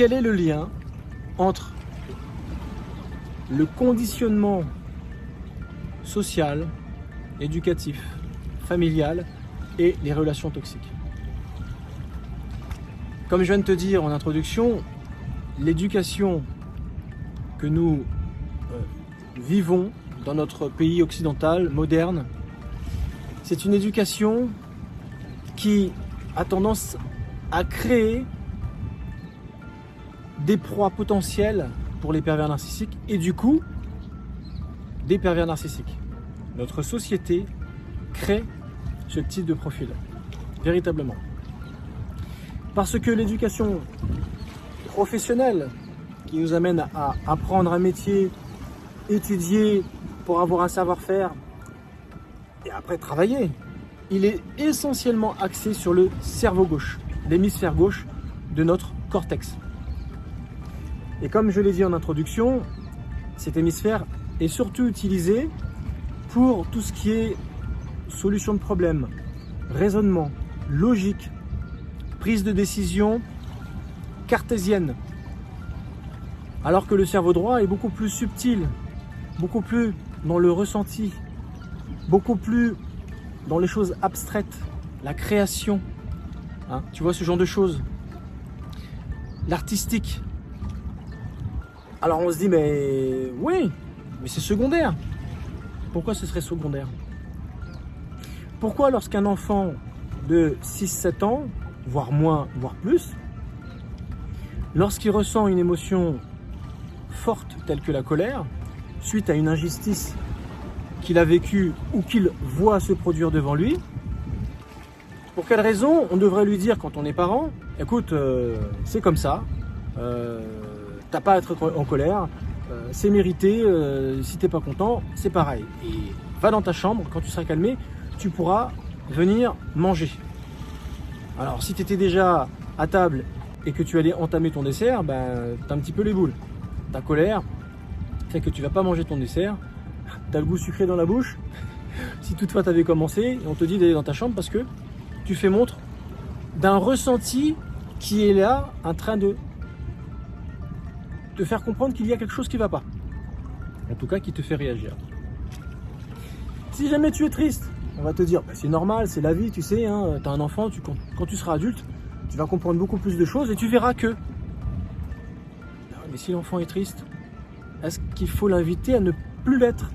quel est le lien entre le conditionnement social, éducatif, familial et les relations toxiques? Comme je viens de te dire en introduction, l'éducation que nous vivons dans notre pays occidental, moderne, c'est une éducation qui a tendance à créer des proies potentielles pour les pervers narcissiques et du coup, des pervers narcissiques. Notre société crée ce type de profil, véritablement. Parce que l'éducation professionnelle qui nous amène à apprendre un métier, étudier pour avoir un savoir-faire et après travailler, il est essentiellement axé sur le cerveau gauche, l'hémisphère gauche de notre cortex. Et comme je l'ai dit en introduction, cet hémisphère est surtout utilisé pour tout ce qui est solution de problème, raisonnement, logique, prise de décision cartésienne. Alors que le cerveau droit est beaucoup plus subtil, beaucoup plus dans le ressenti, beaucoup plus dans les choses abstraites, la création, hein, tu vois ce genre de choses, l'artistique. Alors on se dit mais oui, mais c'est secondaire. Pourquoi ce serait secondaire? Pourquoi lorsqu'un enfant de 6-7 ans, voire moins, voire plus, lorsqu'il ressent une émotion forte telle que la colère, suite à une injustice qu'il a vécue ou qu'il voit se produire devant lui, pour quelle raison on devrait lui dire quand on est parent, écoute, c'est comme ça, t'as pas à être en colère, c'est mérité, si t'es pas content, c'est pareil. Et va dans ta chambre, quand tu seras calmé, tu pourras venir manger. Alors si tu étais déjà à table et que tu allais entamer ton dessert, ben, tu as un petit peu les boules. Ta colère fait que tu vas pas manger ton dessert, tu as le goût sucré dans la bouche. Si toutefois tu avais commencé, on te dit d'aller dans ta chambre parce que tu fais montre d'un ressenti qui est là en train de te faire comprendre qu'il y a quelque chose qui ne va pas. En tout cas qui te fait réagir. Si jamais tu es triste, on va te dire, bah, c'est normal, c'est la vie, tu sais, hein, tu as un enfant, quand tu seras adulte, tu vas comprendre beaucoup plus de choses et tu verras que... Mais si l'enfant est triste, est-ce qu'il faut l'inviter à ne plus l'être?